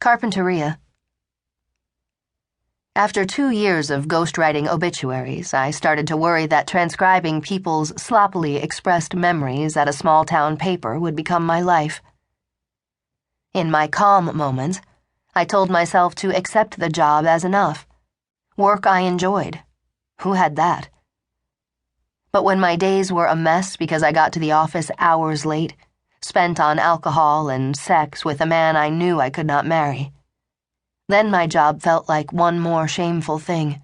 Carpinteria. After 2 years of ghostwriting obituaries, I started to worry that transcribing people's sloppily expressed memories at a small-town paper would become my life. In my calm moments, I told myself to accept the job as enough. Work I enjoyed. Who had that? But when my days were a mess because I got to the office hours late, spent on alcohol and sex with a man I knew I could not marry, then my job felt like one more shameful thing.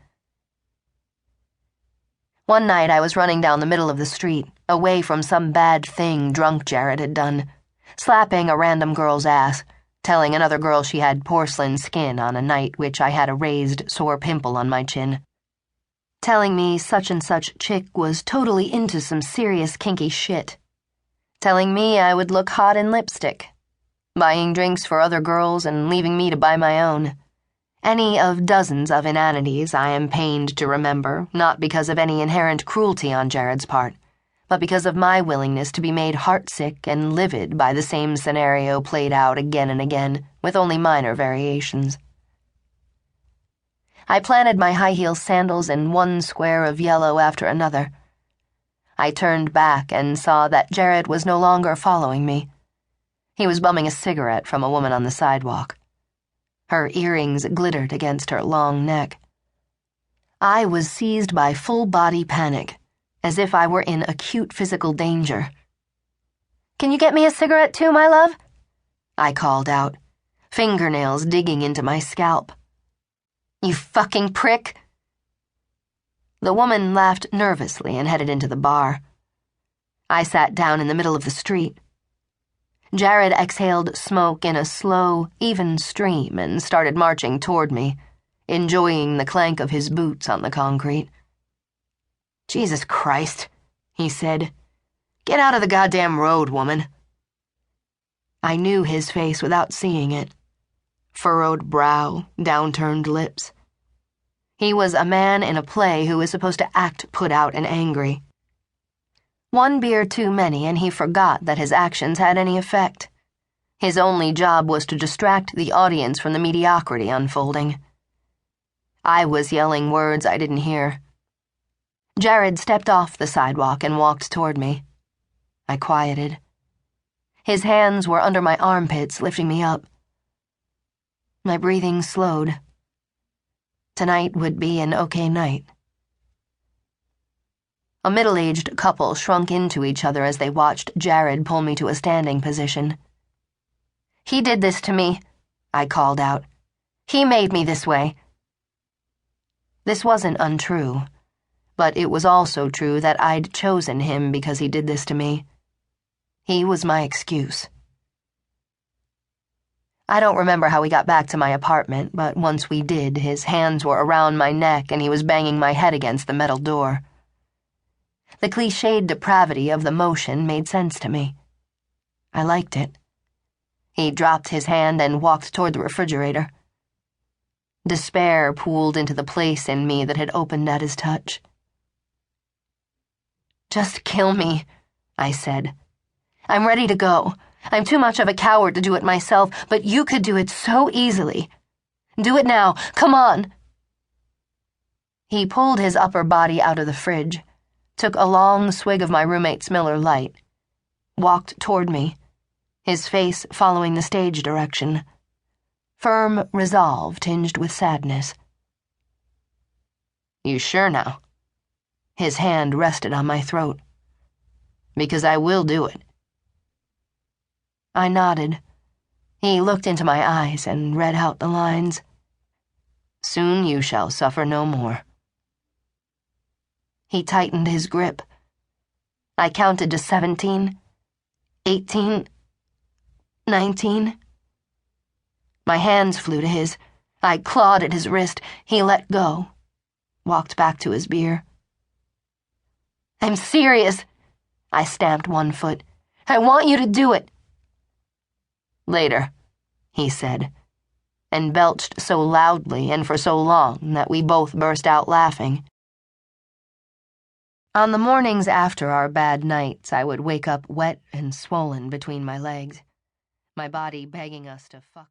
One night I was running down the middle of the street, away from some bad thing drunk Jared had done, slapping a random girl's ass, telling another girl she had porcelain skin on a night which I had a raised, sore pimple on my chin, telling me such and such chick was totally into some serious kinky shit, telling me I would look hot in lipstick, buying drinks for other girls and leaving me to buy my own. Any of dozens of inanities I am pained to remember, not because of any inherent cruelty on Jared's part, but because of my willingness to be made heartsick and livid by the same scenario played out again and again, with only minor variations. I planted my high-heel sandals in one square of yellow after another. I turned back and saw that Jared was no longer following me. He was bumming a cigarette from a woman on the sidewalk. Her earrings glittered against her long neck. I was seized by full-body panic, as if I were in acute physical danger. "Can you get me a cigarette too, my love?" I called out, fingernails digging into my scalp. "You fucking prick!" The woman laughed nervously and headed into the bar. I sat down in the middle of the street. Jared exhaled smoke in a slow, even stream and started marching toward me, enjoying the clank of his boots on the concrete. "Jesus Christ," he said. "Get out of the goddamn road, woman." I knew his face without seeing it. Furrowed brow, downturned lips. He was a man in a play who was supposed to act put out and angry. One beer too many and he forgot that his actions had any effect. His only job was to distract the audience from the mediocrity unfolding. I was yelling words I didn't hear. Jared stepped off the sidewalk and walked toward me. I quieted. His hands were under my armpits, lifting me up. My breathing slowed. Tonight would be an okay night. A middle-aged couple shrunk into each other as they watched Jared pull me to a standing position. "He did this to me," I called out. "He made me this way." This wasn't untrue, but it was also true that I'd chosen him because he did this to me. He was my excuse. I don't remember how we got back to my apartment, but once we did, his hands were around my neck and he was banging my head against the metal door. The cliched depravity of the motion made sense to me. I liked it. He dropped his hand and walked toward the refrigerator. Despair pooled into the place in me that had opened at his touch. "Just kill me," I said. "I'm ready to go. I'm too much of a coward to do it myself, but you could do it so easily. Do it now. Come on." He pulled his upper body out of the fridge, took a long swig of my roommate's Miller Lite, walked toward me, his face following the stage direction, firm resolve tinged with sadness. "You sure now?" His hand rested on my throat. "Because I will do it." I nodded. He looked into my eyes and read out the lines. "Soon you shall suffer no more." He tightened his grip. I counted to 17, 18, 19. My hands flew to his. I clawed at his wrist. He let go, walked back to his beer. "I'm serious." I stamped one foot. "I want you to do it." "Later," he said, and belched so loudly and for so long that we both burst out laughing. On the mornings after our bad nights, I would wake up wet and swollen between my legs, my body begging us to fuck